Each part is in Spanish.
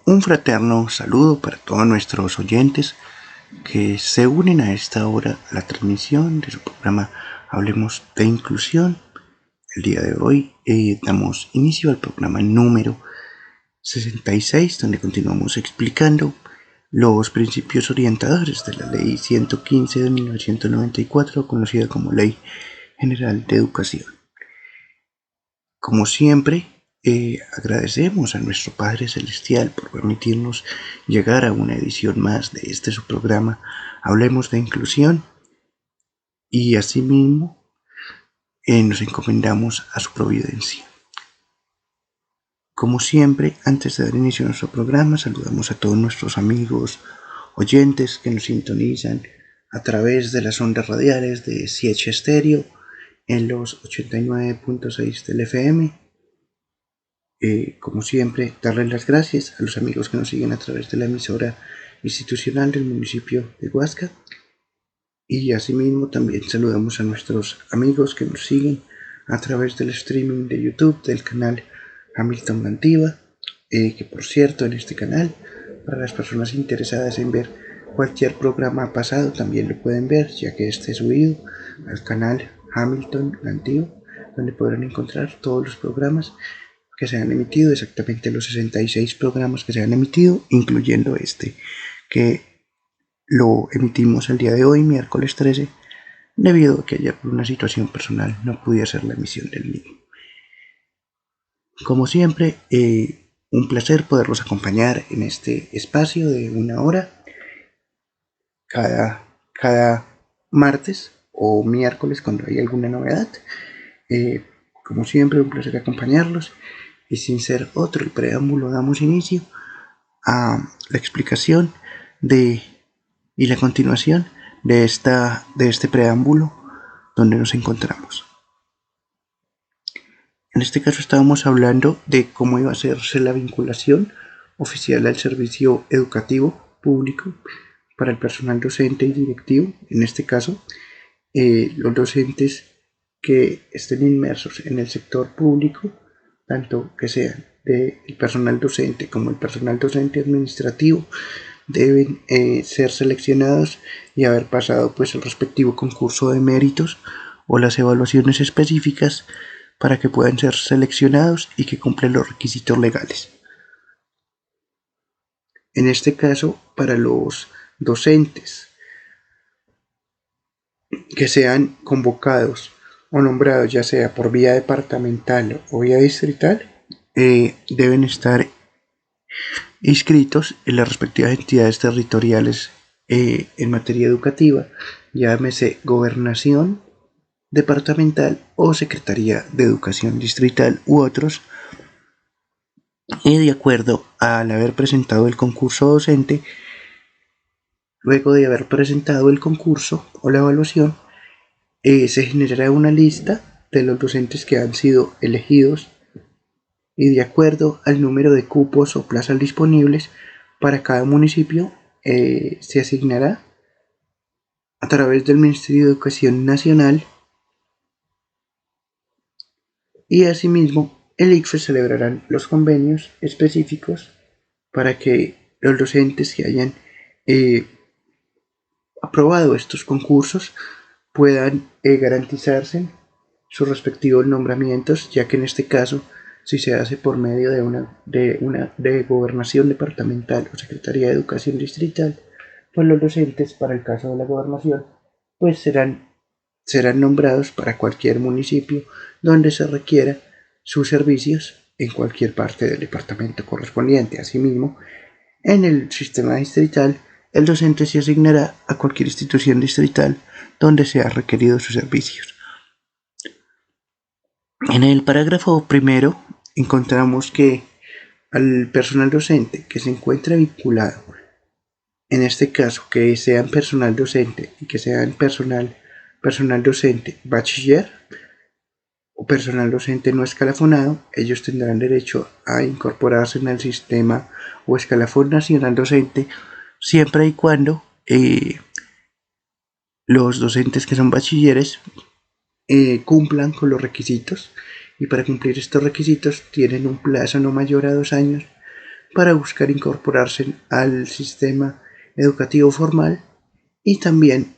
Un fraterno saludo para todos nuestros oyentes que se unen a esta hora a la transmisión de su programa Hablemos de Inclusión. El día de hoy damos inicio al programa número 66, donde continuamos explicando los principios orientadores de la Ley 115 de 1994, conocida como Ley General de Educación. Como siempre, agradecemos a nuestro Padre Celestial por permitirnos llegar a una edición más de su programa Hablemos de Inclusión, y asimismo nos encomendamos a su providencia. Como siempre, antes de dar inicio a nuestro programa, saludamos a todos nuestros amigos oyentes que nos sintonizan a través de las ondas radiales de CH Stereo en los 89.6 del FM. Como siempre, darles las gracias a los amigos que nos siguen a través de la emisora institucional del municipio de Huasca, y asimismo también saludamos a nuestros amigos que nos siguen a través del streaming de YouTube del canal Hamilton Antigua, que por cierto, en este canal, para las personas interesadas en ver cualquier programa pasado también lo pueden ver, ya que este es subido al canal Hamilton Antigua, donde podrán encontrar todos los programas que se han emitido, exactamente los 66 programas que se han emitido, incluyendo este, que lo emitimos el día de hoy, miércoles 13, debido a que ayer por una situación personal no pude hacer la emisión del mismo. Como siempre, un placer poderlos acompañar en este espacio de una hora, cada martes o miércoles cuando hay alguna novedad. Como siempre, un placer acompañarlos. Y sin ser otro el preámbulo, damos inicio a la explicación y la continuación de este preámbulo donde nos encontramos. En este caso estábamos hablando de cómo iba a hacerse la vinculación oficial al servicio educativo público para el personal docente y directivo. En este caso, los docentes que estén inmersos en el sector público, tanto que sean del personal docente como el personal docente administrativo, deben ser seleccionados y haber pasado pues el respectivo concurso de méritos o las evaluaciones específicas para que puedan ser seleccionados y que cumplan los requisitos legales. En este caso, para los docentes que sean convocados o nombrados ya sea por vía departamental o vía distrital, deben estar inscritos en las respectivas entidades territoriales en materia educativa, llámese gobernación departamental o Secretaría de Educación distrital u otros, y de acuerdo al haber presentado el concurso docente, luego de haber presentado el concurso o la evaluación, se generará una lista de los docentes que han sido elegidos, y de acuerdo al número de cupos o plazas disponibles para cada municipio, se asignará a través del Ministerio de Educación Nacional, y asimismo el ICFES celebrarán los convenios específicos para que los docentes que hayan aprobado estos concursos puedan garantizarse sus respectivos nombramientos, ya que en este caso, si se hace por medio de gobernación departamental o Secretaría de Educación distrital, pues los docentes para el caso de la gobernación pues serán nombrados para cualquier municipio donde se requiera sus servicios en cualquier parte del departamento correspondiente. Asimismo, en el sistema distrital, el docente se asignará a cualquier institución distrital donde sea requerido sus servicios. En el parágrafo primero encontramos que al personal docente que se encuentre vinculado, en este caso que sean personal docente y que sean personal docente bachiller o personal docente no escalafonado, ellos tendrán derecho a incorporarse en el sistema o escalafón nacional docente, siempre y cuando los docentes que son bachilleres cumplan con los requisitos, y para cumplir estos requisitos tienen un plazo no mayor a 2 años para buscar incorporarse al sistema educativo formal y también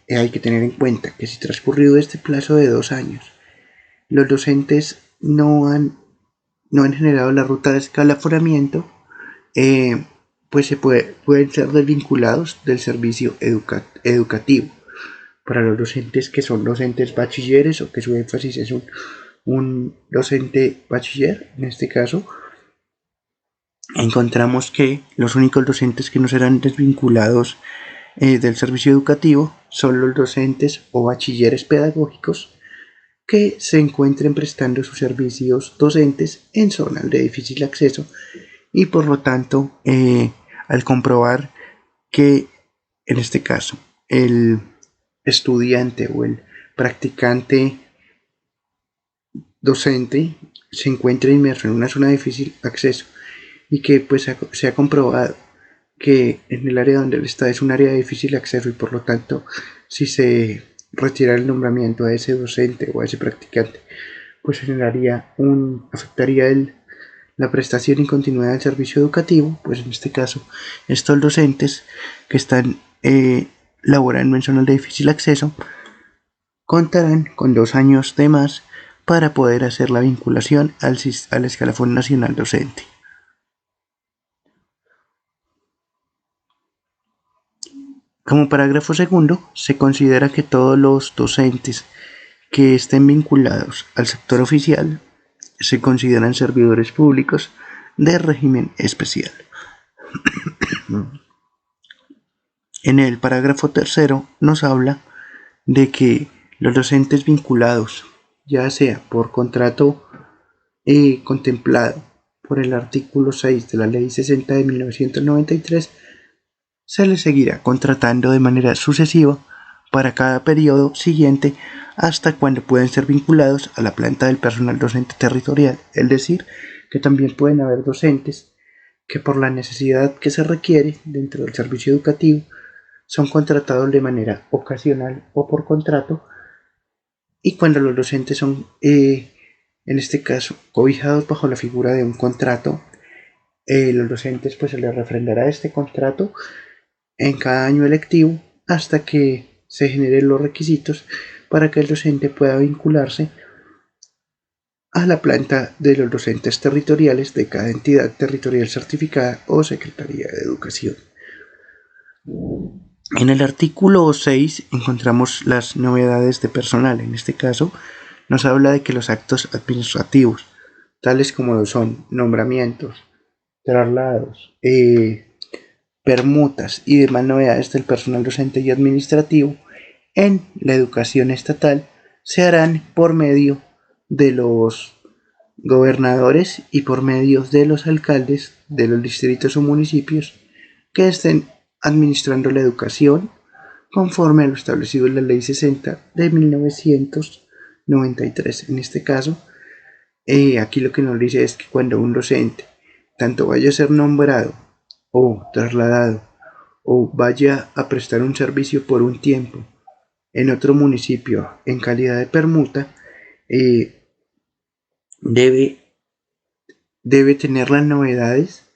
hay que tener en cuenta que si transcurrido este plazo de 2 años los docentes no han generado la ruta de escalafoniamiento, pues pueden ser desvinculados del servicio educativo. Para los docentes que son docentes bachilleres o que su énfasis es un docente bachiller, en este caso, encontramos que los únicos docentes que no serán desvinculados del servicio educativo son los docentes o bachilleres pedagógicos que se encuentren prestando sus servicios docentes en zonas de difícil acceso y por lo tanto al comprobar que en este caso el estudiante o el practicante docente se encuentra inmerso en una zona de difícil acceso y que pues se ha comprobado que en el área donde él está es un área de difícil acceso y por lo tanto si se retira el nombramiento a ese docente o a ese practicante pues afectaría la prestación y continuidad del servicio educativo, pues en este caso estos docentes que están laborando en zonas de difícil acceso contarán con 2 años de más para poder hacer la vinculación al escalafón nacional docente. Como parágrafo segundo, se considera que todos los docentes que estén vinculados al sector oficial se consideran servidores públicos de régimen especial. En el parágrafo tercero nos habla de que los docentes vinculados, ya sea por contrato contemplado por el artículo 6 de la Ley 60 de 1993, se les seguirá contratando de manera sucesiva para cada periodo siguiente hasta cuando pueden ser vinculados a la planta del personal docente territorial, es decir, que también pueden haber docentes que por la necesidad que se requiere dentro del servicio educativo son contratados de manera ocasional o por contrato y cuando los docentes son en este caso cobijados bajo la figura de un contrato, los docentes pues se les refrendará este contrato en cada año lectivo hasta que se generen los requisitos para que el docente pueda vincularse a la planta de los docentes territoriales de cada entidad territorial certificada o Secretaría de Educación. En el artículo 6 encontramos las novedades de personal. En este caso nos habla de que los actos administrativos, tales como lo son nombramientos, traslados, permutas y demás novedades del personal docente y administrativo en la educación estatal se harán por medio de los gobernadores y por medio de los alcaldes de los distritos o municipios que estén administrando la educación conforme a lo establecido en la Ley 60 de 1993. En este caso, aquí lo que nos dice es que cuando un docente tanto vaya a ser nombrado o trasladado o vaya a prestar un servicio por un tiempo en otro municipio en calidad de permuta, debe tener las novedades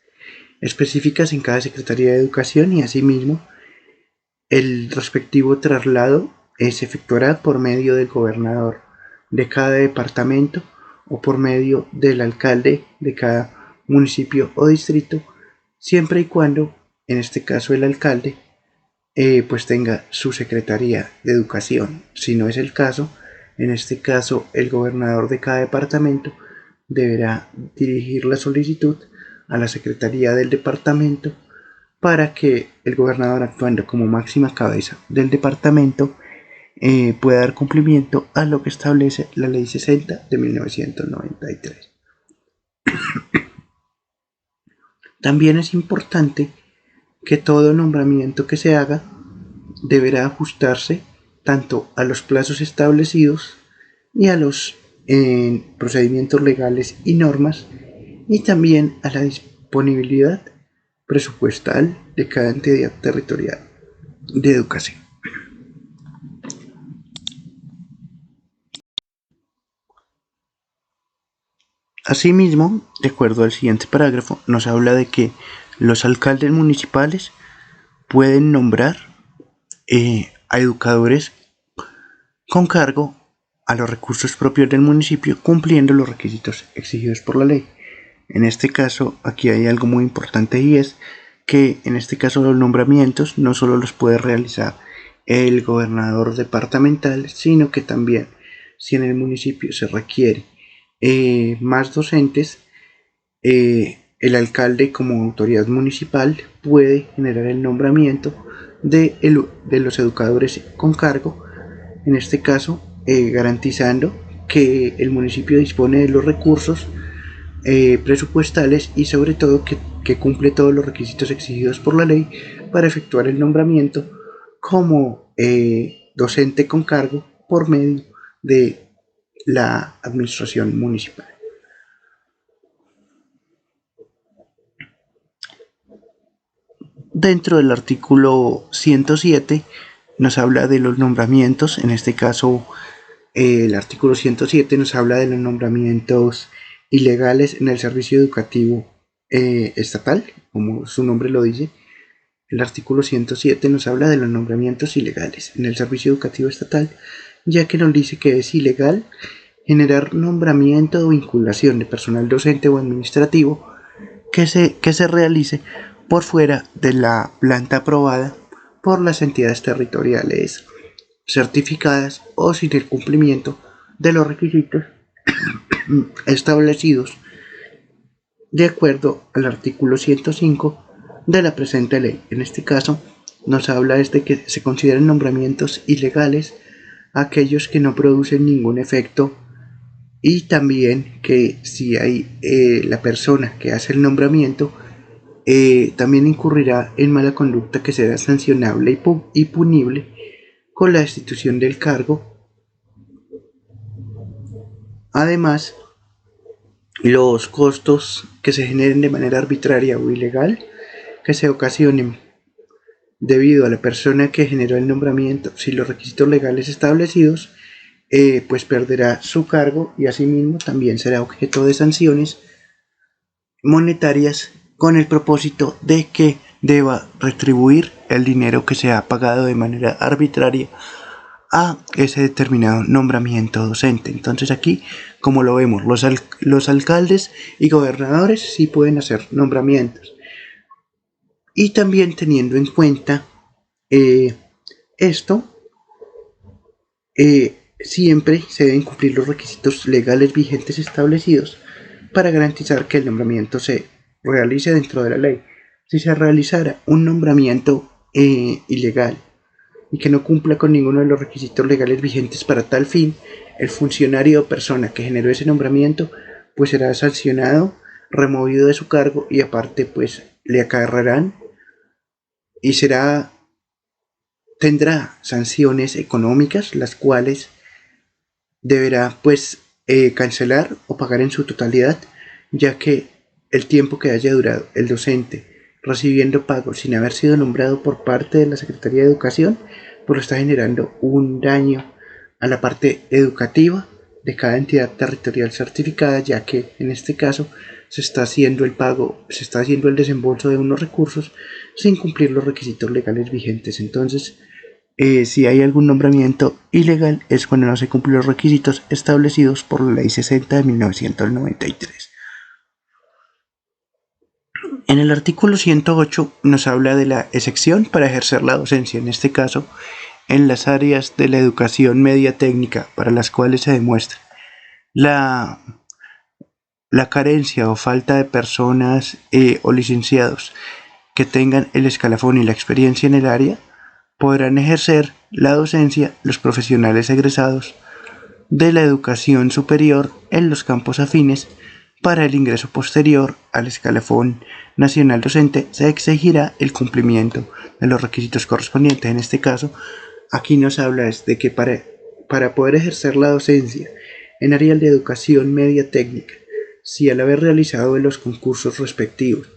específicas en cada Secretaría de Educación y asimismo el respectivo traslado se efectuará por medio del gobernador de cada departamento o por medio del alcalde de cada municipio o distrito, siempre y cuando, en este caso el alcalde, pues tenga su Secretaría de Educación. Si no es el caso, en este caso el gobernador de cada departamento deberá dirigir la solicitud a la Secretaría del departamento para que el gobernador, actuando como máxima cabeza del departamento, pueda dar cumplimiento a lo que establece la Ley 60 de 1993. También es importante que todo nombramiento que se haga deberá ajustarse tanto a los plazos establecidos y a los procedimientos legales y normas y también a la disponibilidad presupuestal de cada entidad territorial de educación. Asimismo, de acuerdo al siguiente parágrafo, nos habla de que los alcaldes municipales pueden nombrar a educadores con cargo a los recursos propios del municipio, cumpliendo los requisitos exigidos por la ley. En este caso, aquí hay algo muy importante, y es que en este caso los nombramientos no solo los puede realizar el gobernador departamental, sino que también, si en el municipio se requiere más docentes, el alcalde, como autoridad municipal, puede generar el nombramiento de los educadores con cargo, en este caso garantizando que el municipio dispone de los recursos presupuestales y sobre todo que cumple todos los requisitos exigidos por la ley para efectuar el nombramiento como docente con cargo por medio de la administración municipal. Dentro del artículo 107 nos habla de los nombramientos. En este caso, el artículo 107 nos habla de los nombramientos ilegales en el servicio educativo estatal, como su nombre lo dice. El artículo 107 nos habla de los nombramientos ilegales en el servicio educativo estatal, ya que nos dice que es ilegal generar nombramiento o vinculación de personal docente o administrativo que se realice por fuera de la planta aprobada por las entidades territoriales certificadas o sin el cumplimiento de los requisitos establecidos de acuerdo al artículo 105 de la presente ley. En este caso, nos habla de que se consideran nombramientos ilegales aquellos que no producen ningún efecto, y también que si hay la persona que hace el nombramiento también incurrirá en mala conducta que será sancionable y punible con la destitución del cargo. Además, los costos que se generen de manera arbitraria o ilegal que se ocasionen debido a la persona que generó el nombramiento, si los requisitos legales establecidos, pues perderá su cargo y asimismo también será objeto de sanciones monetarias con el propósito de que deba retribuir el dinero que se ha pagado de manera arbitraria a ese determinado nombramiento docente. Entonces aquí, como lo vemos, los alcaldes y gobernadores sí pueden hacer nombramientos, y también teniendo en cuenta esto, siempre se deben cumplir los requisitos legales vigentes establecidos para garantizar que el nombramiento se realice dentro de la ley. Si se realizara un nombramiento ilegal y que no cumpla con ninguno de los requisitos legales vigentes para tal fin, el funcionario o persona que generó ese nombramiento pues será sancionado, removido de su cargo, y aparte pues le acarrearán y tendrá sanciones económicas, las cuales deberá pues cancelar o pagar en su totalidad, ya que el tiempo que haya durado el docente recibiendo pago sin haber sido nombrado por parte de la Secretaría de Educación, pues está generando un daño a la parte educativa de cada entidad territorial certificada, ya que en este caso se está haciendo el pago, se está haciendo el desembolso de unos recursos sin cumplir los requisitos legales vigentes. Entonces, si hay algún nombramiento ilegal es cuando no se cumplen los requisitos establecidos por la Ley 60 de 1993. En el artículo 108 nos habla de la excepción para ejercer la docencia, en este caso en las áreas de la educación media técnica para las cuales se demuestra la carencia o falta de personas o licenciados que tengan el escalafón y la experiencia en el área. Podrán ejercer la docencia los profesionales egresados de la educación superior en los campos afines. Para el ingreso posterior al escalafón nacional docente se exigirá el cumplimiento de los requisitos correspondientes. En este caso, aquí nos habla de que para poder ejercer la docencia en áreas de educación media técnica, si al haber realizado los concursos respectivos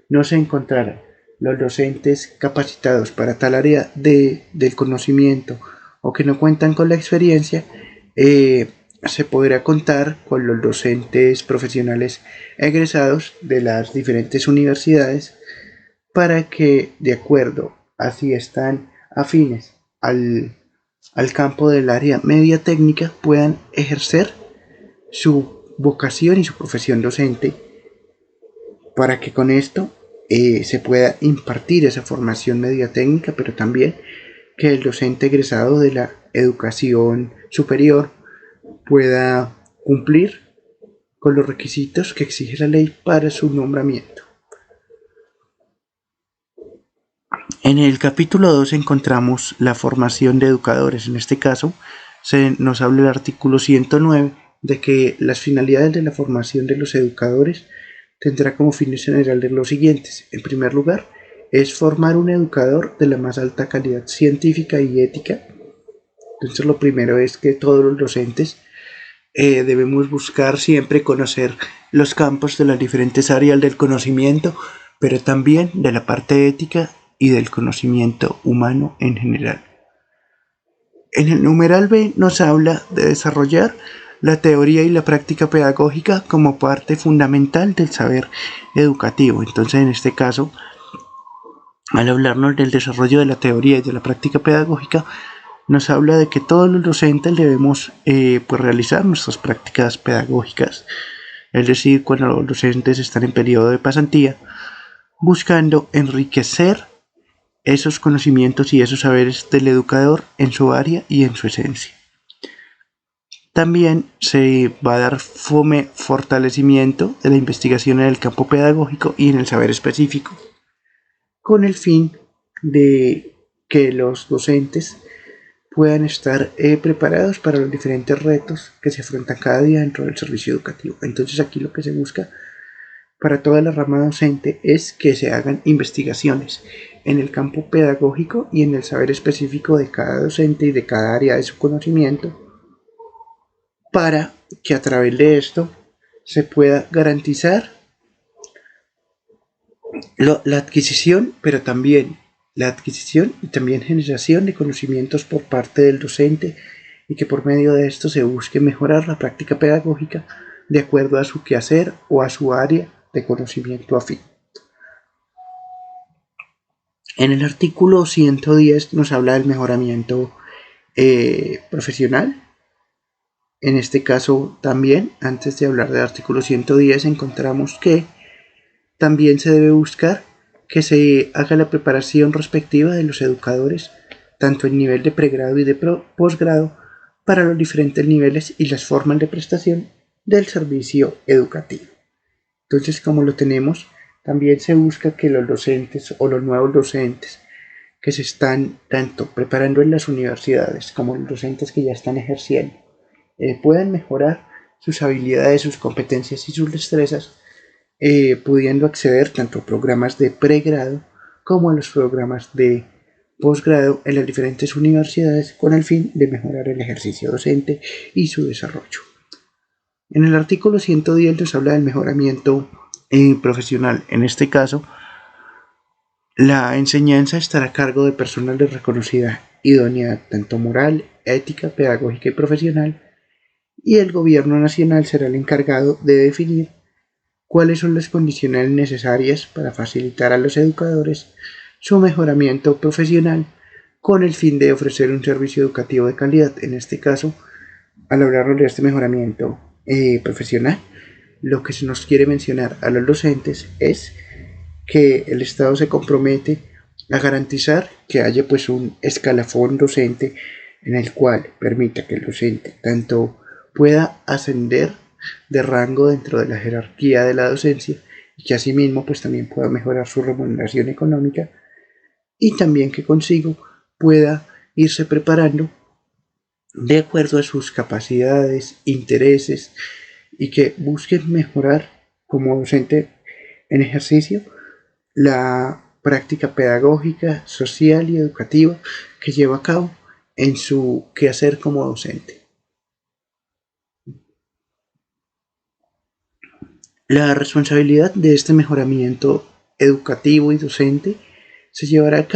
no se encontraran los docentes capacitados para tal área del conocimiento o que no cuentan con la experiencia, se podrá contar con los docentes profesionales egresados de las diferentes universidades para que, de acuerdo a si están afines al campo del área media técnica, puedan ejercer su vocación y su profesión docente, para que con esto se pueda impartir esa formación media técnica, pero también que el docente egresado de la educación superior pueda cumplir con los requisitos que exige la ley para su nombramiento. En el capítulo 2 encontramos la formación de educadores. En este caso, se nos habla el artículo 109 de que las finalidades de la formación de los educadores tendrá como fines generales los siguientes. En primer lugar, es formar un educador de la más alta calidad científica y ética. Entonces, lo primero es que todos los docentes debemos buscar siempre conocer los campos de las diferentes áreas del conocimiento, pero también de la parte ética y del conocimiento humano en general. En el numeral B nos habla de desarrollar la teoría y la práctica pedagógica como parte fundamental del saber educativo. Entonces, en este caso, al hablarnos del desarrollo de la teoría y de la práctica pedagógica, nos habla de que todos los docentes debemos pues realizar nuestras prácticas pedagógicas, es decir, cuando los docentes están en periodo de pasantía, buscando enriquecer esos conocimientos y esos saberes del educador en su área y en su esencia. También se va a dar fortalecimiento de la investigación en el campo pedagógico y en el saber específico, con el fin de que los docentes puedan estar preparados para los diferentes retos que se afrontan cada día dentro del servicio educativo. Entonces, aquí lo que se busca para toda la rama docente es que se hagan investigaciones en el campo pedagógico y en el saber específico de cada docente y de cada área de su conocimiento, para que a través de esto se pueda garantizar la adquisición, pero también la adquisición y también generación de conocimientos por parte del docente, y que por medio de esto se busque mejorar la práctica pedagógica de acuerdo a su quehacer o a su área de conocimiento afín. En el artículo 110 nos habla del mejoramiento profesional. En este caso también, antes de hablar del artículo 110, encontramos que también se debe buscar que se haga la preparación respectiva de los educadores, tanto en nivel de pregrado y de posgrado, para los diferentes niveles y las formas de prestación del servicio educativo. Entonces, como lo tenemos, también se busca que los docentes o los nuevos docentes que se están tanto preparando en las universidades como los docentes que ya están ejerciendo puedan mejorar sus habilidades, sus competencias y sus destrezas, pudiendo acceder tanto a programas de pregrado como a los programas de posgrado en las diferentes universidades, con el fin de mejorar el ejercicio docente y su desarrollo. En el artículo 110 nos habla del mejoramiento profesional. En este caso, la enseñanza estará a cargo de personal de reconocida idoneidad tanto moral, ética, pedagógica y profesional, y el gobierno nacional será el encargado de definir cuáles son las condiciones necesarias para facilitar a los educadores su mejoramiento profesional, con el fin de ofrecer un servicio educativo de calidad. En este caso, al hablar de este mejoramiento profesional, lo que se nos quiere mencionar a los docentes es que el Estado se compromete a garantizar que haya pues un escalafón docente en el cual permita que el docente tanto pueda ascender de rango dentro de la jerarquía de la docencia, y que asimismo pues también pueda mejorar su remuneración económica, y también que consigo pueda irse preparando de acuerdo a sus capacidades, intereses, y que busquen mejorar como docente en ejercicio la práctica pedagógica, social y educativa que lleva a cabo en su quehacer como docente. La responsabilidad de este mejoramiento educativo y docente se llevará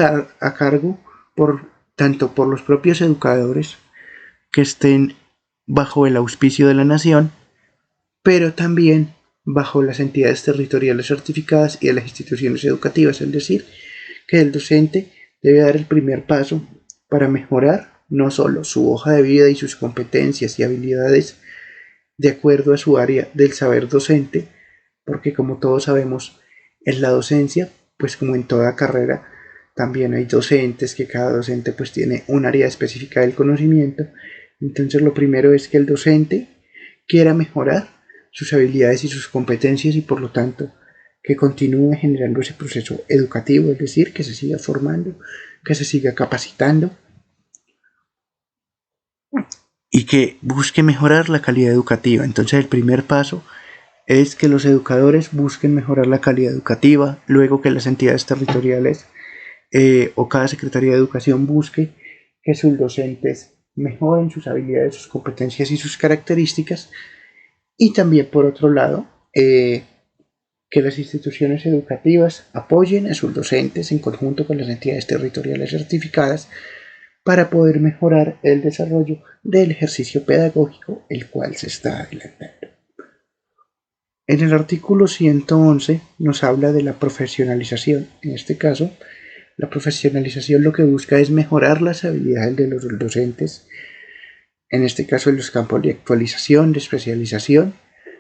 a cargo tanto por los propios educadores que estén bajo el auspicio de la nación, pero también bajo las entidades territoriales certificadas y de las instituciones educativas, es decir, que el docente debe dar el primer paso para mejorar no solo su hoja de vida y sus competencias y habilidades de acuerdo a su área del saber docente, porque como todos sabemos, en la docencia, pues como en toda carrera, también hay docentes, que cada docente pues tiene un área específica del conocimiento. Entonces lo primero es que el docente quiera mejorar sus habilidades y sus competencias y por lo tanto que continúe generando ese proceso educativo, es decir, que se siga formando, que se siga capacitando y que busque mejorar la calidad educativa. Entonces el primer paso es que los educadores busquen mejorar la calidad educativa, luego que las entidades territoriales o cada Secretaría de Educación busque que sus docentes mejoren sus habilidades, sus competencias y sus características, y también por otro lado que las instituciones educativas apoyen a sus docentes en conjunto con las entidades territoriales certificadas para poder mejorar el desarrollo del ejercicio pedagógico el cual se está adelantando. En el artículo 111 nos habla de la profesionalización. En este caso, la profesionalización lo que busca es mejorar las habilidades de los docentes, en este caso en los campos de actualización, de especialización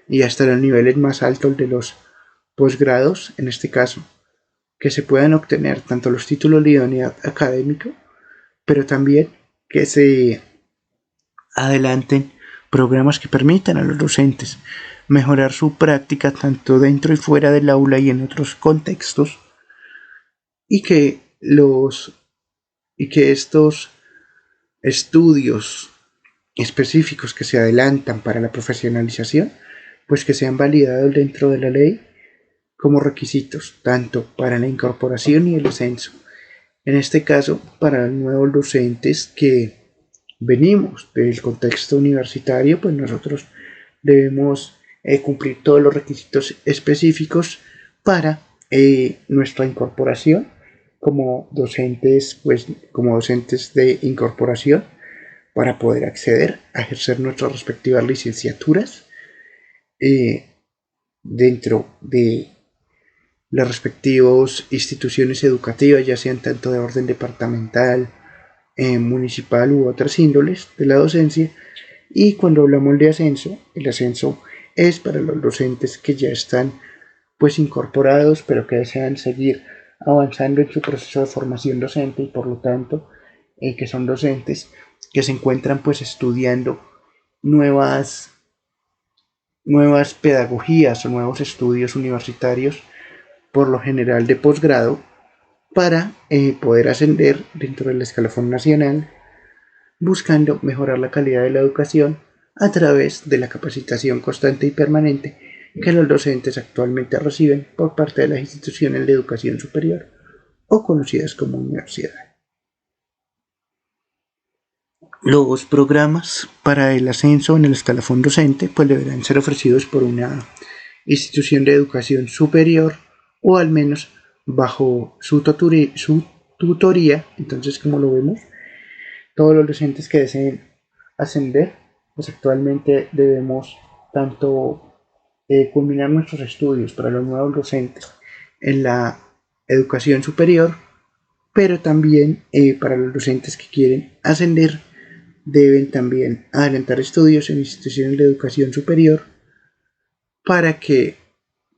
y hasta los niveles más altos de los posgrados, en este caso, que se puedan obtener tanto los títulos de idoneidad académico, pero también que se adelanten programas que permitan a los docentes mejorar su práctica tanto dentro y fuera del aula y en otros contextos, y que estos estudios específicos que se adelantan para la profesionalización, pues que sean validados dentro de la ley como requisitos, tanto para la incorporación y el ascenso. En este caso, para los nuevos docentes que venimos del contexto universitario, pues nosotros debemos cumplir todos los requisitos específicos para nuestra incorporación como docentes, pues como docentes de incorporación, para poder acceder a ejercer nuestras respectivas licenciaturas dentro de las respectivas instituciones educativas, ya sean tanto de orden departamental, municipal u otras índoles de la docencia. Y cuando hablamos de ascenso, el ascenso es para los docentes que ya están pues incorporados, pero que desean seguir avanzando en su proceso de formación docente y por lo tanto que son docentes que se encuentran pues estudiando nuevas pedagogías o nuevos estudios universitarios, por lo general de posgrado, para poder ascender dentro del escalafón nacional, buscando mejorar la calidad de la educación a través de la capacitación constante y permanente que los docentes actualmente reciben por parte de las instituciones de educación superior o conocidas como universidad. Los programas para el ascenso en el escalafón docente pues deberán ser ofrecidos por una institución de educación superior o al menos bajo su tutoría. Entonces, como lo vemos, todos los docentes que deseen ascender, pues actualmente debemos tanto culminar nuestros estudios para los nuevos docentes en la educación superior, pero también para los docentes que quieren ascender deben también adelantar estudios en instituciones de educación superior para que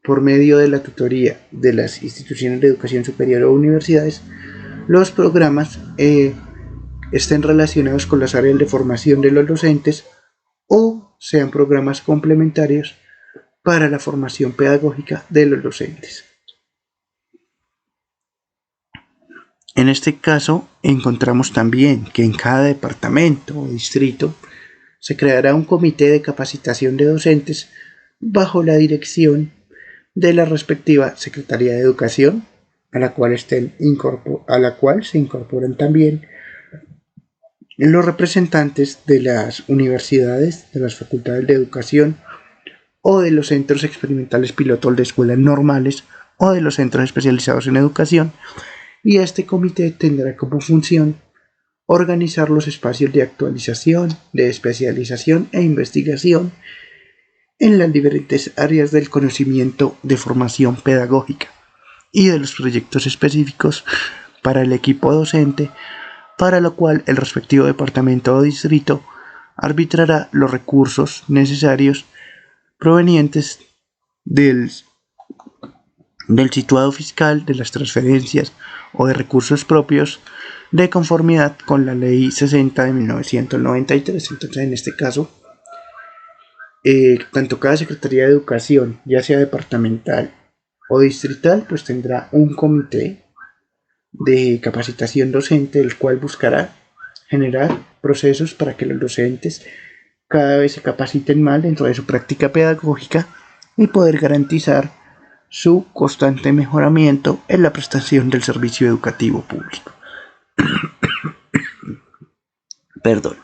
por medio de la tutoría de las instituciones de educación superior o universidades los programas estén relacionados con las áreas de formación de los docentes o sean programas complementarios para la formación pedagógica de los docentes. En este caso, encontramos también que en cada departamento o distrito se creará un comité de capacitación de docentes bajo la dirección de la respectiva Secretaría de Educación, a la cual se incorporan también los representantes de las universidades, de las facultades de educación o de los centros experimentales pilotos de escuelas normales o de los centros especializados en educación, y este comité tendrá como función organizar los espacios de actualización, de especialización e investigación en las diferentes áreas del conocimiento de formación pedagógica y de los proyectos específicos para el equipo docente, para lo cual el respectivo departamento o distrito arbitrará los recursos necesarios provenientes del situado fiscal, de las transferencias o de recursos propios, de conformidad con la Ley 60 de 1993. Entonces, en este caso, tanto cada Secretaría de Educación, ya sea departamental o distrital, pues tendrá un comité de capacitación docente, el cual buscará generar procesos para que los docentes cada vez se capaciten más dentro de su práctica pedagógica y poder garantizar su constante mejoramiento en la prestación del servicio educativo público. Perdón.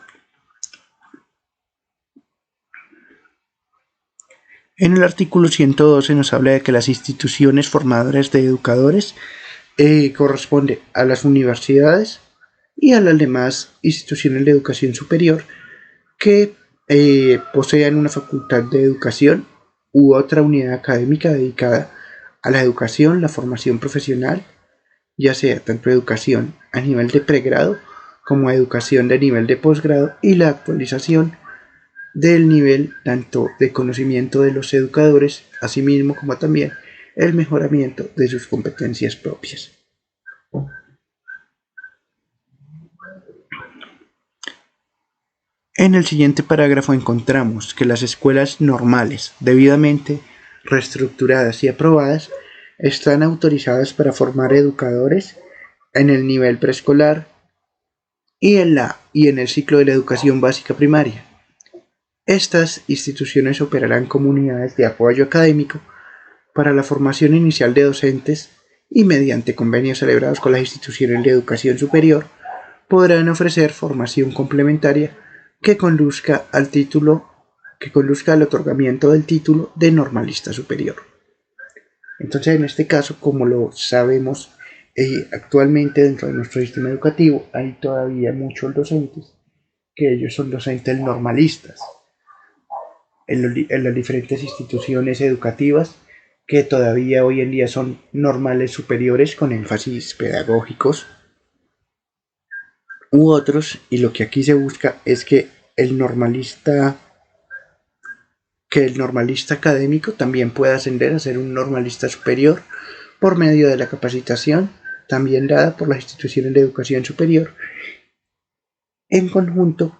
En el artículo 112 nos habla de que las instituciones formadoras de educadores corresponde a las universidades y a las demás instituciones de educación superior que posean una facultad de educación u otra unidad académica dedicada a la educación, la formación profesional, ya sea tanto educación a nivel de pregrado como educación de nivel de posgrado, y la actualización del nivel tanto de conocimiento de los educadores, asimismo como también el mejoramiento de sus competencias propias. En el siguiente parágrafo encontramos que las escuelas normales, debidamente reestructuradas y aprobadas, están autorizadas para formar educadores en el nivel preescolar y en el ciclo de la educación básica primaria. Estas instituciones operarán como unidades de apoyo académico para la formación inicial de docentes y, mediante convenios celebrados con las instituciones de educación superior, podrán ofrecer formación complementaria que conduzca al otorgamiento del título de normalista superior. Entonces, en este caso, como lo sabemos, actualmente dentro de nuestro sistema educativo hay todavía muchos docentes que ellos son docentes normalistas en las diferentes instituciones educativas, que todavía hoy en día son normales superiores con énfasis pedagógicos u otros, y lo que aquí se busca es que el normalista académico también pueda ascender a ser un normalista superior por medio de la capacitación también dada por las instituciones de educación superior en conjunto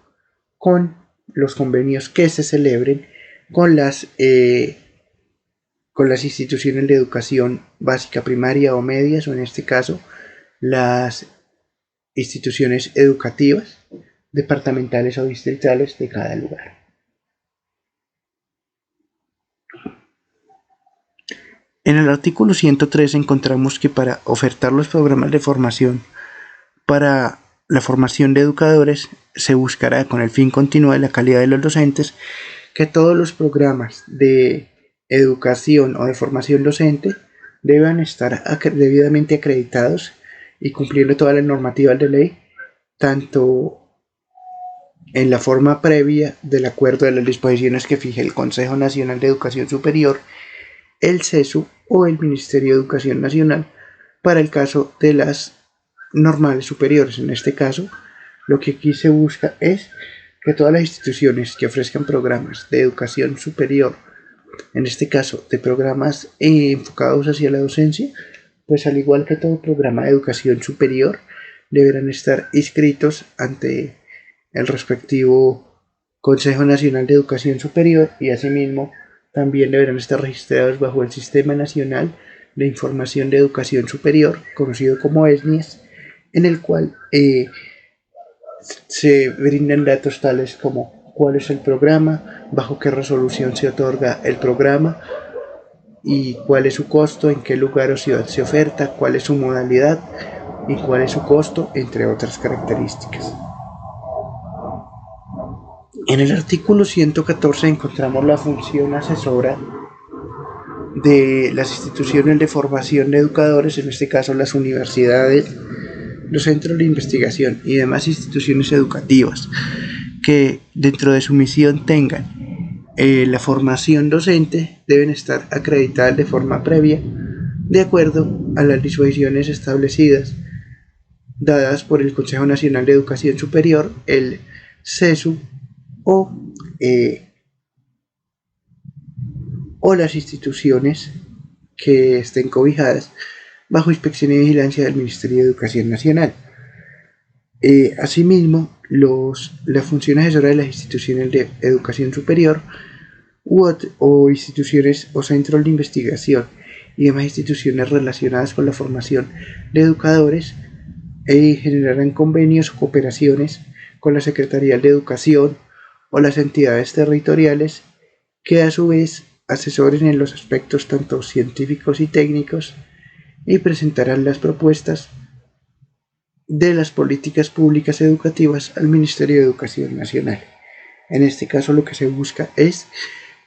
con los convenios que se celebren con las instituciones de educación básica primaria o medias, o en este caso las instituciones educativas departamentales o distritales de cada lugar. En el artículo 103 encontramos que para ofertar los programas de formación para la formación de educadores se buscará, con el fin continuo de la calidad de los docentes, que todos los programas de educación o de formación docente deban estar debidamente acreditados y cumpliendo todas las normativas de ley, tanto en la forma previa del acuerdo de las disposiciones que fije el Consejo Nacional de Educación Superior, el CESU o el Ministerio de Educación Nacional, para el caso de las normales superiores. En este caso, lo que aquí se busca es que todas las instituciones que ofrezcan programas de educación superior, en este caso de programas enfocados hacia la docencia, pues al igual que todo programa de educación superior, deberán estar inscritos ante el respectivo Consejo Nacional de Educación Superior, y asimismo también deberán estar registrados bajo el Sistema Nacional de Información de Educación Superior, conocido como SNIES, en el cual se brindan datos tales como cuál es el programa, bajo qué resolución se otorga el programa y cuál es su costo, en qué lugar o ciudad se oferta, cuál es su modalidad y cuál es su costo, entre otras características. En el artículo 114 encontramos la función asesora de las instituciones de formación de educadores, en este caso las universidades los centros de investigación y demás instituciones educativas que dentro de su misión tengan la formación docente deben estar acreditadas de forma previa de acuerdo a las disposiciones establecidas dadas por el Consejo Nacional de Educación Superior, el CESU eh, o las instituciones que estén cobijadas bajo inspección y vigilancia del Ministerio de Educación Nacional. Asimismo, la función asesora de las instituciones de educación superior o instituciones o centros de investigación y demás instituciones relacionadas con la formación de educadores generarán convenios o cooperaciones con la Secretaría de Educación o las entidades territoriales que a su vez asesoren en los aspectos tanto científicos y técnicos y presentarán las propuestas de las políticas públicas educativas al Ministerio de Educación Nacional. En este caso lo que se busca es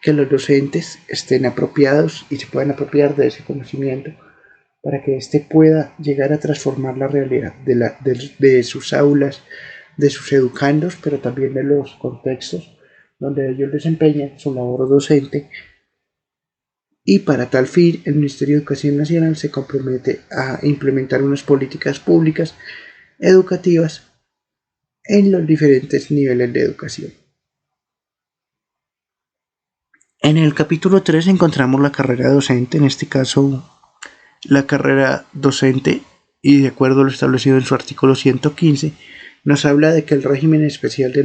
que los docentes estén apropiados y se puedan apropiar de ese conocimiento para que éste pueda llegar a transformar la realidad de sus aulas, de sus educandos, pero también de los contextos donde ellos desempeñan su labor docente. Y para tal fin, el Ministerio de Educación Nacional se compromete a implementar unas políticas públicas educativas en los diferentes niveles de educación. En el capítulo 3 encontramos la carrera docente, en este caso la carrera docente, y de acuerdo a lo establecido en su artículo 115, nos habla de que el régimen especial de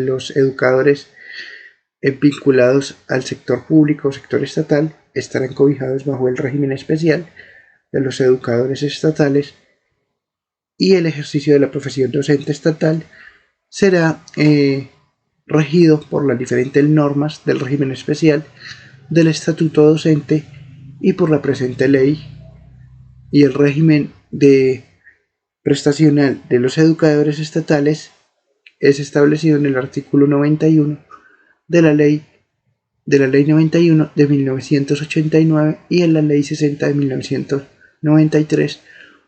los educadores vinculados al sector público o sector estatal estarán cobijados bajo el régimen especial de los educadores estatales y el ejercicio de la profesión docente estatal será regido por las diferentes normas del régimen especial, del estatuto docente y por la presente ley. Y el régimen prestacional de los educadores estatales es establecido en el artículo 91 de la ley 91 de 1989 y en la ley 60 de 1993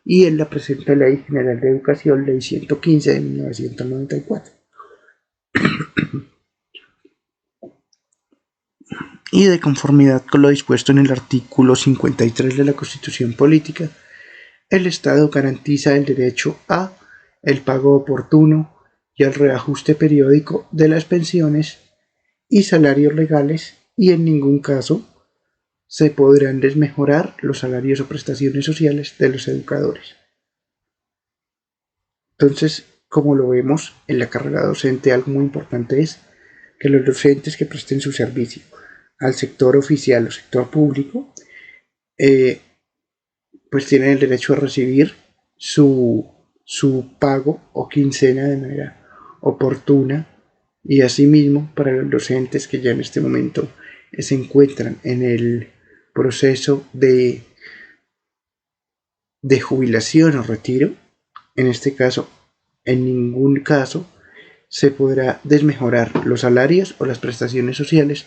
y en la presente Ley General de Educación, Ley 115 de 1994. Y de conformidad con lo dispuesto en el artículo 53 de la Constitución Política, el Estado garantiza el derecho a el pago oportuno y al reajuste periódico de las pensiones y salarios legales y en ningún caso se podrán desmejorar los salarios o prestaciones sociales de los educadores. Entonces, como lo vemos en la carrera docente, algo muy importante es que los docentes que presten su servicio al sector oficial o sector público, pues tienen el derecho a recibir su pago o quincena de manera oportuna, y asimismo para los docentes que ya en este momento se encuentran en el proceso de jubilación o retiro, en este caso, en ningún caso se podrá desmejorar los salarios o las prestaciones sociales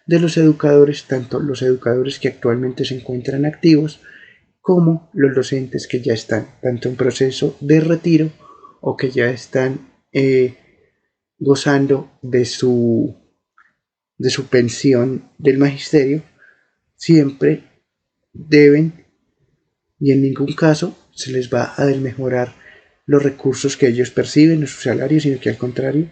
de los educadores, tanto los educadores que actualmente se encuentran activos como los docentes que ya están tanto en proceso de retiro o que ya están gozando de su pensión del magisterio. Siempre deben y en ningún caso se les va a desmejorar los recursos que ellos perciben en sus salarios, sino que al contrario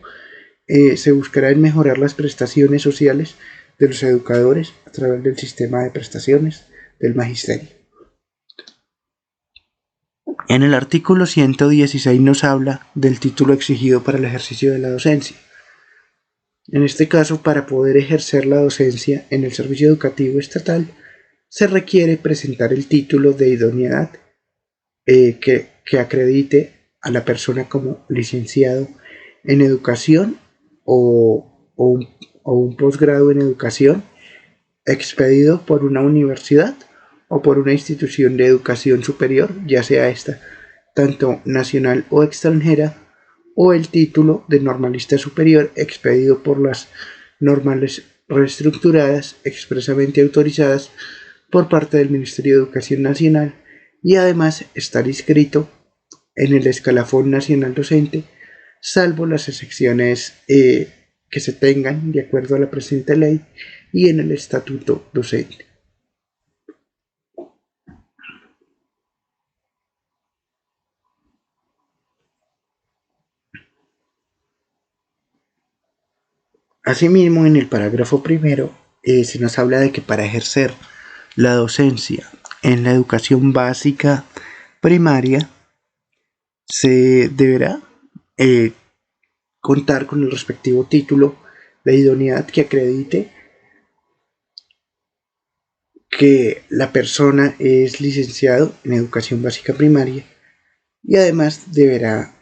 se buscará en mejorar las prestaciones sociales de los educadores a través del sistema de prestaciones del magisterio. En el artículo 116 nos habla del título exigido para el ejercicio de la docencia. En este caso, para poder ejercer la docencia en el servicio educativo estatal, se requiere presentar el título de idoneidad que acredite a la persona como licenciado en educación o un posgrado en educación expedido por una universidad o por una institución de educación superior, ya sea esta tanto nacional o extranjera, o el título de normalista superior expedido por las normales reestructuradas expresamente autorizadas por parte del Ministerio de Educación Nacional y además estar inscrito en el escalafón nacional docente, salvo las excepciones que se tengan de acuerdo a la presente ley y en el estatuto docente. Asimismo, en el parágrafo primero se nos habla de que para ejercer la docencia en la educación básica primaria se deberá contar con el respectivo título de idoneidad que acredite que la persona es licenciado en educación básica primaria y además deberá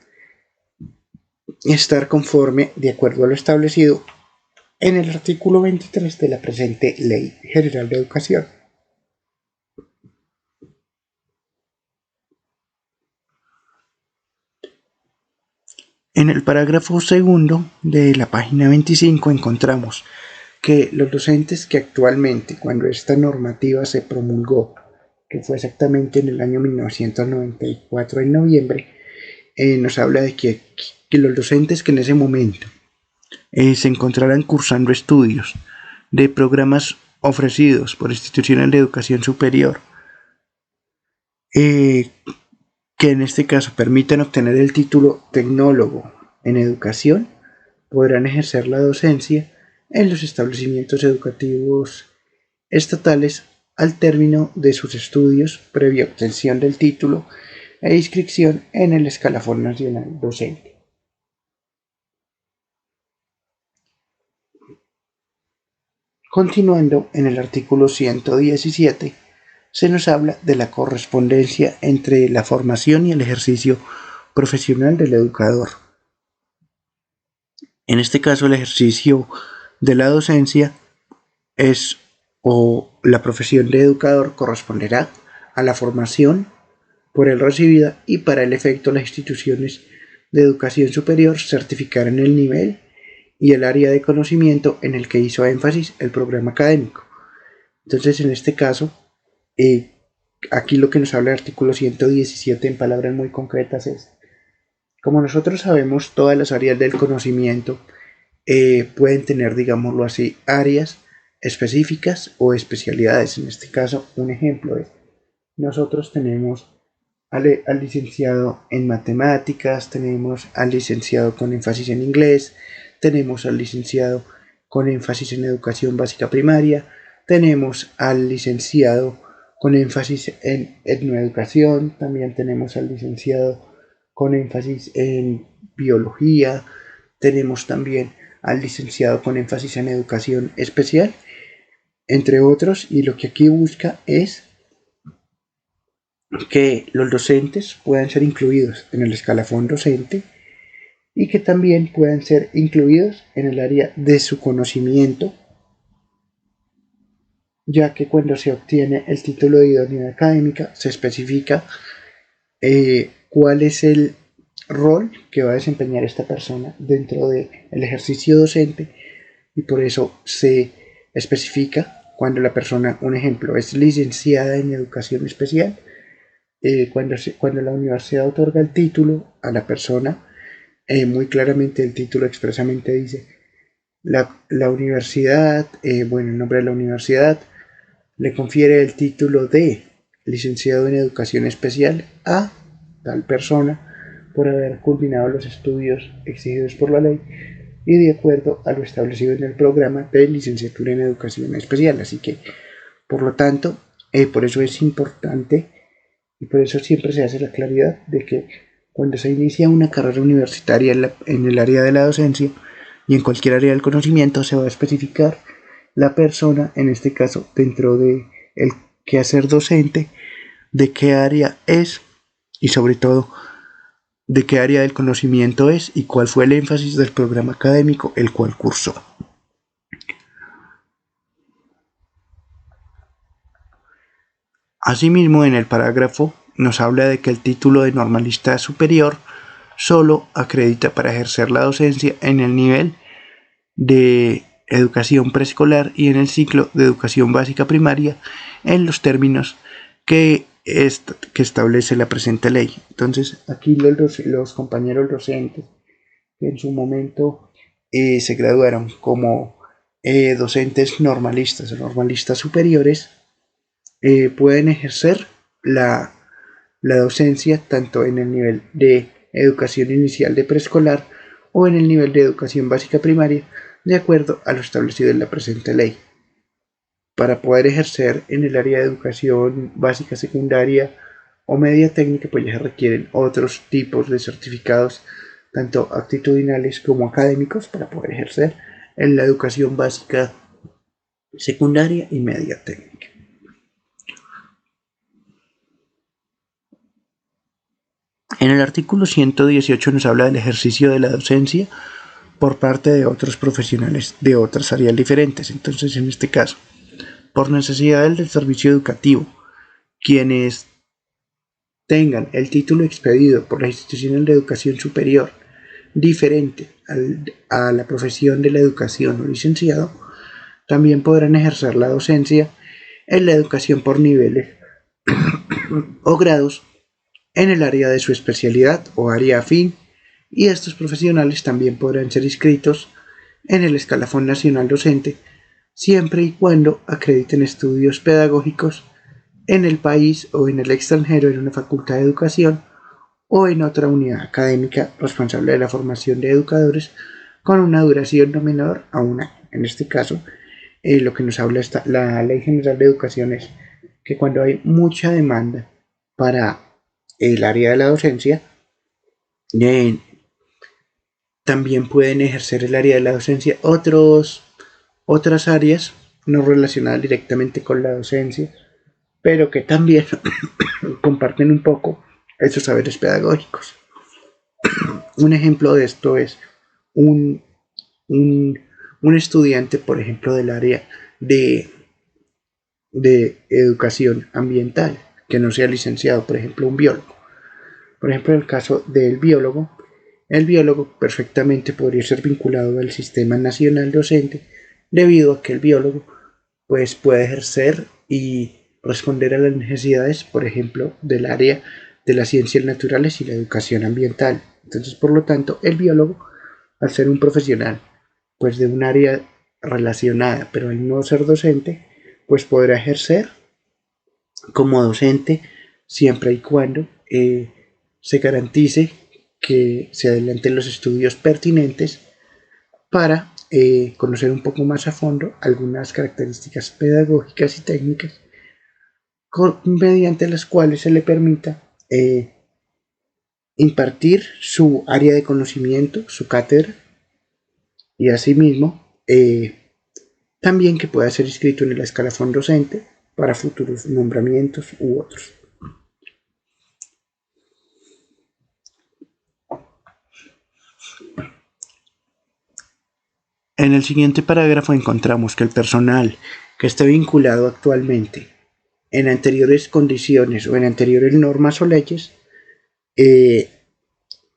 estar conforme de acuerdo a lo establecido en el artículo 23 de la presente Ley General de Educación. En el parágrafo segundo de la página 25 encontramos que los docentes que actualmente, cuando esta normativa se promulgó, que fue exactamente en el año 1994 en noviembre, nos habla de que los docentes que en ese momento se encontrarán cursando estudios de programas ofrecidos por instituciones de educación superior, que en este caso permitan obtener el título tecnólogo en educación, podrán ejercer la docencia en los establecimientos educativos estatales al término de sus estudios previa obtención del título e inscripción en el escalafón nacional docente. Continuando, en el artículo 117 se nos habla de la correspondencia entre la formación y el ejercicio profesional del educador. En este caso, el ejercicio de la docencia la profesión de educador corresponderá a la formación por él recibida y para el efecto las instituciones de educación superior certificarán el nivel y el área de conocimiento en el que hizo énfasis el programa académico. Entonces, en este caso, aquí lo que nos habla el artículo 117 en palabras muy concretas es, como nosotros sabemos, todas las áreas del conocimiento pueden tener, digámoslo así, áreas específicas o especialidades. En este caso, un ejemplo es, nosotros tenemos al licenciado en matemáticas, tenemos al licenciado con énfasis en inglés, tenemos al licenciado con énfasis en educación básica primaria, tenemos al licenciado con énfasis en etnoeducación, también tenemos al licenciado con énfasis en biología, tenemos también al licenciado con énfasis en educación especial, entre otros, y lo que aquí busca es que los docentes puedan ser incluidos en el escalafón docente y que también puedan ser incluidos en el área de su conocimiento, ya que cuando se obtiene el título de idoneidad académica se especifica cuál es el rol que va a desempeñar esta persona dentro del ejercicio docente, y por eso se especifica cuando la persona, un ejemplo, es licenciada en educación especial, cuando la universidad otorga el título a la persona, muy claramente el título expresamente dice la universidad, el nombre de la universidad le confiere el título de licenciado en educación especial a tal persona por haber culminado los estudios exigidos por la ley y de acuerdo a lo establecido en el programa de licenciatura en educación especial. Así que, por lo tanto, por eso es importante y por eso siempre se hace la claridad de que cuando se inicia una carrera universitaria en el área de la docencia y en cualquier área del conocimiento, se va a especificar la persona, en este caso dentro de el quehacer docente, de qué área es y sobre todo de qué área del conocimiento es y cuál fue el énfasis del programa académico el cual cursó. Asimismo, en el parágrafo nos habla de que el título de normalista superior solo acredita para ejercer la docencia en el nivel de educación preescolar y en el ciclo de educación básica primaria en los términos que que establece la presente ley. Entonces, aquí los compañeros docentes que en su momento se graduaron como docentes normalistas o normalistas superiores, pueden ejercer la docencia tanto en el nivel de educación inicial de preescolar o en el nivel de educación básica primaria, de acuerdo a lo establecido en la presente ley. Para poder ejercer en el área de educación básica, secundaria o media técnica, pues ya se requieren otros tipos de certificados, tanto actitudinales como académicos, para poder ejercer en la educación básica, secundaria y media técnica. En el artículo 118 nos habla del ejercicio de la docencia por parte de otros profesionales de otras áreas diferentes. Entonces, en este caso, por necesidades del servicio educativo, quienes tengan el título expedido por la institución de educación superior diferente a la profesión de la educación o licenciado, también podrán ejercer la docencia en la educación por niveles o grados en el área de su especialidad o área afín, y estos profesionales también podrán ser inscritos en el escalafón nacional docente siempre y cuando acrediten estudios pedagógicos en el país o en el extranjero en una facultad de educación o en otra unidad académica responsable de la formación de educadores con una duración no menor a un año. En este caso, lo que nos habla la Ley General de Educación es que cuando hay mucha demanda para el área de la docencia, también pueden ejercer el área de la docencia otras áreas no relacionadas directamente con la docencia, pero que también comparten un poco esos saberes pedagógicos. Un ejemplo de esto es un estudiante, por ejemplo, del área de educación ambiental, que no sea licenciado, por ejemplo, un biólogo. Por ejemplo, en el caso del biólogo, el biólogo perfectamente podría ser vinculado al sistema nacional docente, debido a que el biólogo pues, puede ejercer y responder a las necesidades, por ejemplo, del área de las ciencias naturales y la educación ambiental. Entonces, por lo tanto, el biólogo, al ser un profesional pues, de un área relacionada, pero al no ser docente, pues podrá ejercer como docente siempre y cuando se garantice que se adelanten los estudios pertinentes para conocer un poco más a fondo algunas características pedagógicas y técnicas mediante las cuales se le permita impartir su área de conocimiento, su cátedra, y asimismo también que pueda ser inscrito en el escalafón docente para futuros nombramientos u otros. En el siguiente parágrafo encontramos que el personal que esté vinculado actualmente en anteriores condiciones o en anteriores normas o leyes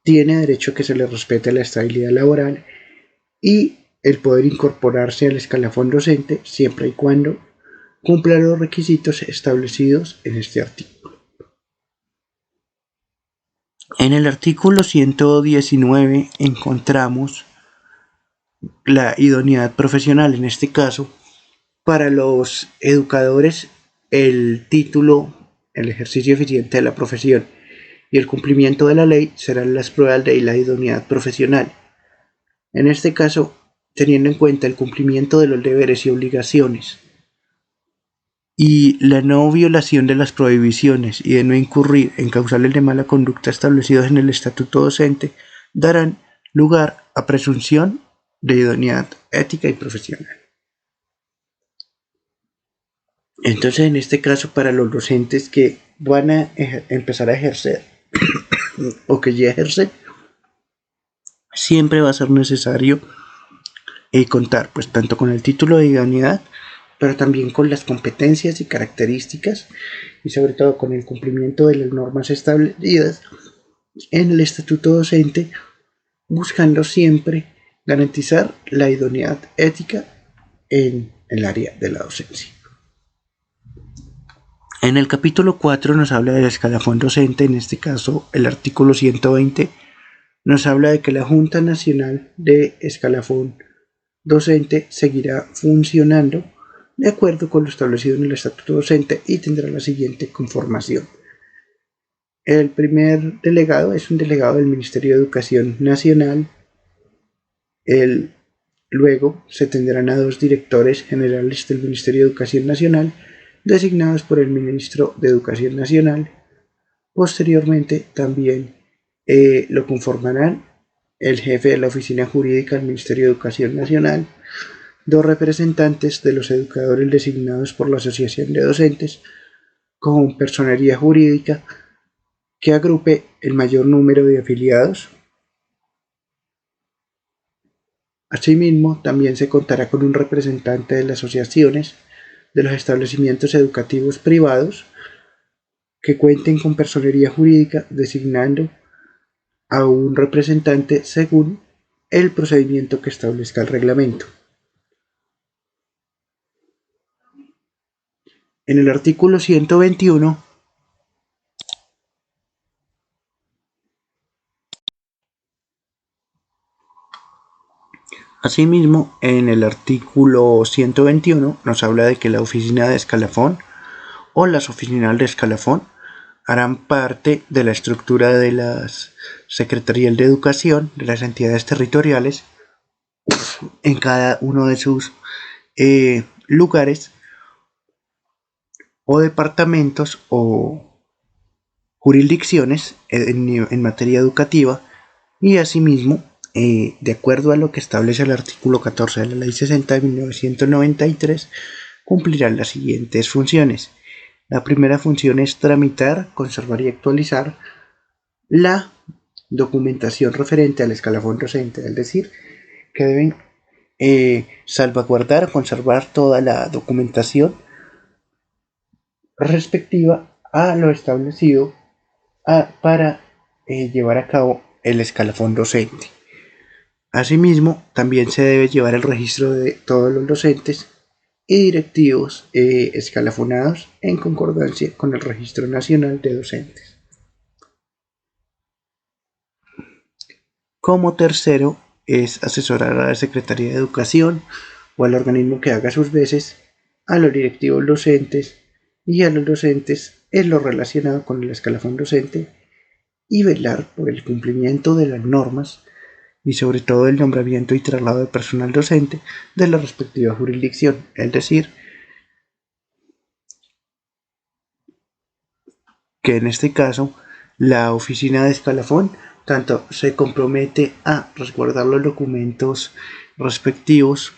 tiene derecho a que se le respete la estabilidad laboral y el poder incorporarse al escalafón docente siempre y cuando cumpla los requisitos establecidos en este artículo. En el artículo 119 encontramos la idoneidad profesional. En este caso, para los educadores, el título, el ejercicio eficiente de la profesión y el cumplimiento de la ley serán las pruebas de la idoneidad profesional. En este caso, teniendo en cuenta el cumplimiento de los deberes y obligaciones y la no violación de las prohibiciones y de no incurrir en causales de mala conducta establecidos en el estatuto docente, darán lugar a presunción de idoneidad ética y profesional. Entonces, en este caso, para los docentes que van a empezar a ejercer o que ya ejercen, siempre va a ser necesario contar pues tanto con el título de idoneidad, pero también con las competencias y características y sobre todo con el cumplimiento de las normas establecidas en el estatuto docente, buscando siempre garantizar la idoneidad ética en el área de la docencia. En el capítulo 4 nos habla del escalafón docente, en este caso el artículo 120 nos habla de que la Junta Nacional de Escalafón Docente seguirá funcionando de acuerdo con lo establecido en el Estatuto Docente y tendrá la siguiente conformación. El primer delegado es un delegado del Ministerio de Educación Nacional. Luego se tendrán a 2 directores generales del Ministerio de Educación Nacional designados por el Ministro de Educación Nacional. Posteriormente también lo conformarán el jefe de la Oficina Jurídica del Ministerio de Educación Nacional, 2 representantes de los educadores designados por la Asociación de Docentes con personería jurídica que agrupe el mayor número de afiliados. Asimismo, también se contará con un representante de las asociaciones de los establecimientos educativos privados que cuenten con personería jurídica, designando a un representante según el procedimiento que establezca el reglamento. En el artículo 121 asimismo, en el artículo 121 nos habla de que la oficina de escalafón o las oficinas de escalafón harán parte de la estructura de las Secretarías de Educación de las entidades territoriales en cada uno de sus lugares o departamentos o jurisdicciones en materia educativa, y asimismo, de acuerdo a lo que establece el artículo 14 de la Ley 60 de 1993, cumplirán las siguientes funciones. La primera función es tramitar, conservar y actualizar la documentación referente al escalafón docente, es decir, que deben salvaguardar, conservar toda la documentación respectiva a lo establecido para llevar a cabo el escalafón docente. Asimismo, también se debe llevar el registro de todos los docentes y directivos escalafonados en concordancia con el Registro Nacional de Docentes. Como tercero, es asesorar a la Secretaría de Educación o al organismo que haga sus veces, a los directivos docentes y a los docentes en lo relacionado con el escalafón docente, y velar por el cumplimiento de las normas y sobre todo el nombramiento y traslado de personal docente de la respectiva jurisdicción, es decir, que en este caso la oficina de escalafón tanto se compromete a resguardar los documentos respectivos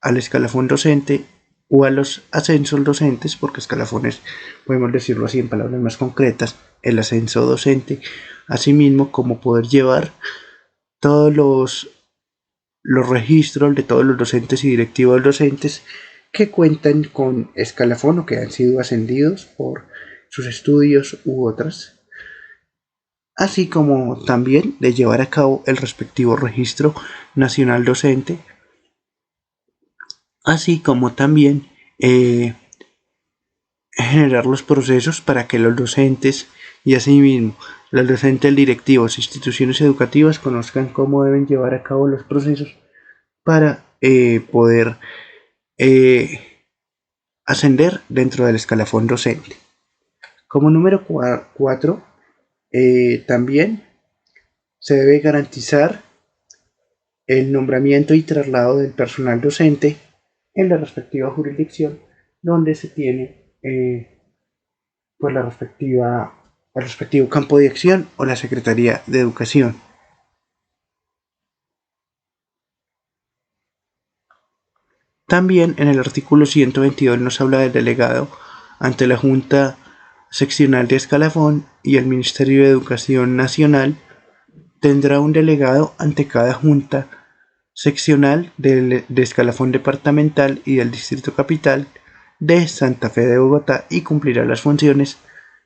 al escalafón docente o a los ascensos docentes, porque escalafones, podemos decirlo así en palabras más concretas, el ascenso docente, asimismo como poder llevar todos los registros de todos los docentes y directivos docentes que cuentan con escalafón o que han sido ascendidos por sus estudios u otras, así como también de llevar a cabo el respectivo registro nacional docente, así como también generar los procesos para que los docentes y asimismo los docentes directivos e instituciones educativas conozcan cómo deben llevar a cabo los procesos para poder ascender dentro del escalafón docente. Como número 4, también se debe garantizar el nombramiento y traslado del personal docente en la respectiva jurisdicción donde se tiene pues el respectivo campo de acción o la Secretaría de Educación. También en el artículo 122 nos habla del delegado ante la Junta Seccional de Escalafón, y el Ministerio de Educación Nacional tendrá un delegado ante cada Junta Seccional de Escalafón Departamental y del Distrito Capital de Santa Fe de Bogotá, y cumplirá las funciones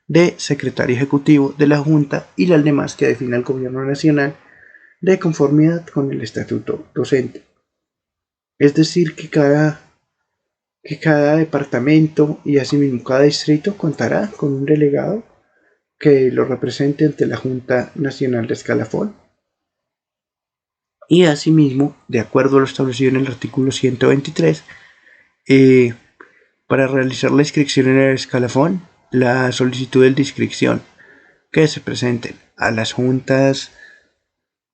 de secretario ejecutivo de la Junta y las demás que define el Gobierno Nacional de conformidad con el Estatuto Docente. Es decir, que cada que cada departamento y asimismo cada distrito contará con un delegado que lo represente ante la Junta Nacional de Escalafón. Y asimismo, de acuerdo a lo establecido en el artículo 123, para realizar la inscripción en el escalafón, la solicitud de inscripción que se presenten a las juntas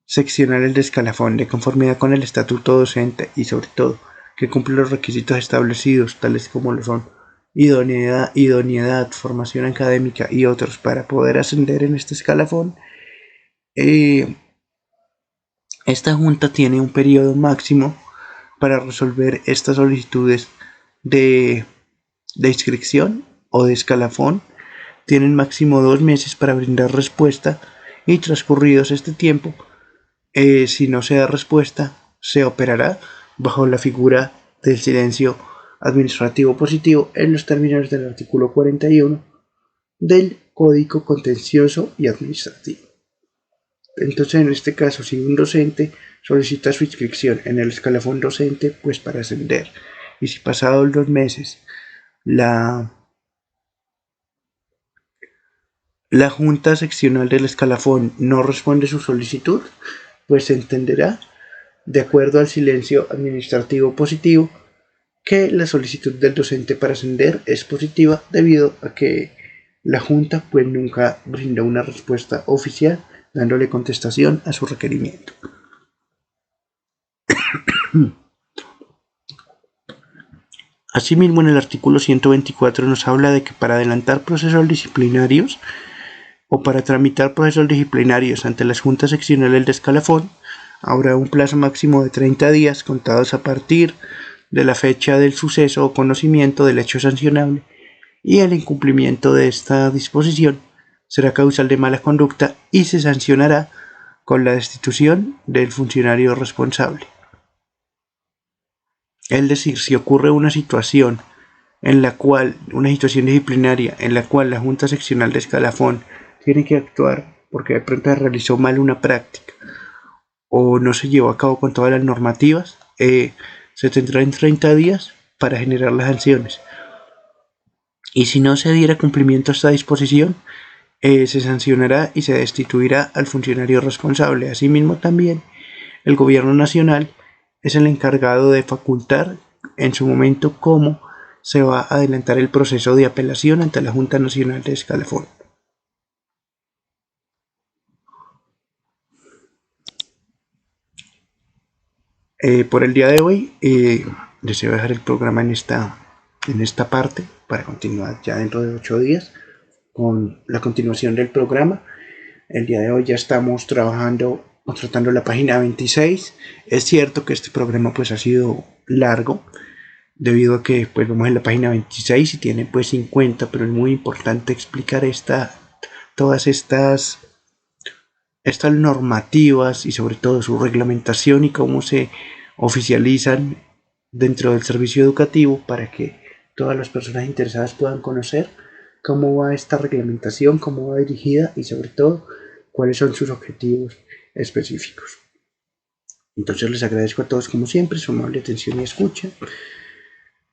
seccionales de escalafón de conformidad con el estatuto docente y sobre todo que cumple los requisitos establecidos, tales como lo son idoneidad, formación académica y otros para poder ascender en este escalafón. Esta junta tiene un periodo máximo para resolver estas solicitudes de inscripción o de escalafón. Tienen máximo 2 meses para brindar respuesta y transcurridos este tiempo, si no se da respuesta, se operará bajo la figura del silencio administrativo positivo en los términos del artículo 41 del Código Contencioso y Administrativo. Entonces, en este caso, si un docente solicita su inscripción en el escalafón docente, pues para ascender, y si pasados 2 meses la Junta Seccional del Escalafón no responde su solicitud, pues se entenderá, de acuerdo al silencio administrativo positivo, que la solicitud del docente para ascender es positiva debido a que la Junta pues nunca brindó una respuesta oficial dándole contestación a su requerimiento. Asimismo, en el artículo 124 nos habla de que para adelantar procesos disciplinarios o para tramitar procesos disciplinarios ante las juntas seccionales de escalafón, habrá un plazo máximo de 30 días contados a partir de la fecha del suceso o conocimiento del hecho sancionable, y el incumplimiento de esta disposición será causal de mala conducta y se sancionará con la destitución del funcionario responsable. Es decir, si ocurre una situación disciplinaria en la cual la Junta Seccional de Escalafón tiene que actuar porque de pronto realizó mal una práctica o no se llevó a cabo con todas las normativas, se tendrá en 30 días para generar las sanciones. Y si no se diera cumplimiento a esta disposición, se sancionará y se destituirá al funcionario responsable. Asimismo, también el Gobierno Nacional es el encargado de facultar en su momento cómo se va a adelantar el proceso de apelación ante la Junta Nacional de Escalafón. Por el día de hoy deseo dejar el programa en esta parte para continuar ya dentro de 8 días con la continuación del programa. El día de hoy ya estamos trabajando o tratando la página 26. Es cierto que este programa pues ha sido largo debido a que pues vamos en la página 26 y tiene pues 50, pero es muy importante explicar todas estas normativas y sobre todo su reglamentación y cómo se oficializan dentro del servicio educativo para que todas las personas interesadas puedan conocer cómo va esta reglamentación, cómo va dirigida y sobre todo cuáles son sus objetivos específicos. Entonces les agradezco a todos como siempre su amable atención y escucha.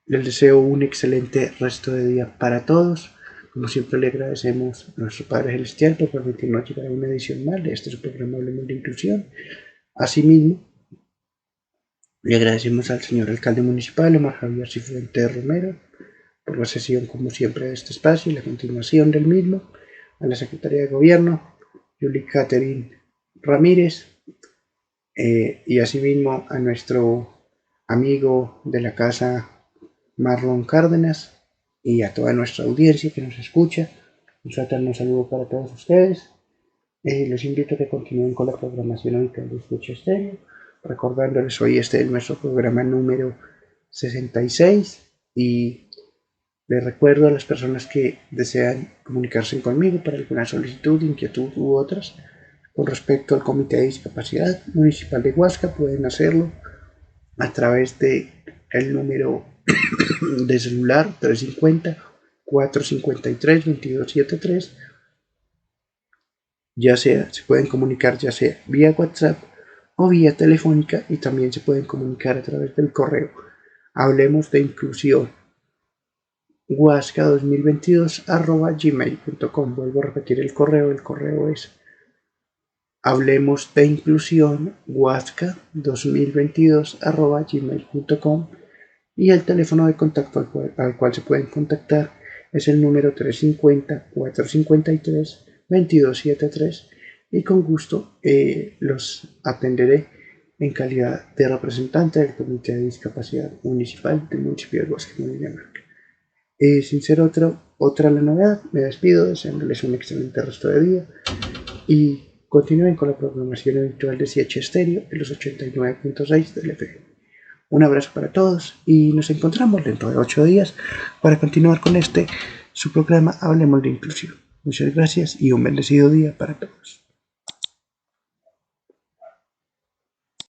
Les deseo un excelente resto de día para todos. Como siempre le agradecemos a nuestro Padre Celestial por permitirnos llegar a una edición más de este su programa Hablemos de Inclusión. Asimismo, le agradecemos al señor alcalde municipal, Omar Javier Cifuentes Romero, por la sesión como siempre de este espacio y la continuación del mismo, a la secretaria de Gobierno, Julie Catherine Ramírez, y asimismo a nuestro amigo de la casa Marlon Cárdenas y a toda nuestra audiencia que nos escucha. Un fraterno saludo para todos ustedes. Los invito a que continúen con la programación habitual de Escucha Estéreo, recordándoles hoy este es nuestro programa número 66 y les recuerdo a las personas que desean comunicarse conmigo para alguna solicitud, inquietud u otras con respecto al Comité de Discapacidad Municipal de Huasca, pueden hacerlo a través de el número de celular 350-453-2273, ya sea, se pueden comunicar ya sea vía WhatsApp o vía telefónica y también se pueden comunicar a través del correo hablemos de inclusión huasca2022@gmail.com. Vuelvo a repetir el correo es hablemos de inclusión huasca2022@gmail.com, y el teléfono de contacto al cual se pueden contactar es el número 350-453-2273, y con gusto los atenderé en calidad de representante del Comité de Discapacidad Municipal del municipio de Bosque, Cundinamarca. Sin ser otra la novedad, me despido deseándoles un excelente resto de día y continúen con la programación habitual de CH Stereo en los 89.6 del FM. Un abrazo para todos y nos encontramos dentro de 8 días para continuar con su programa Hablemos de Inclusión. Muchas gracias y un bendecido día para todos.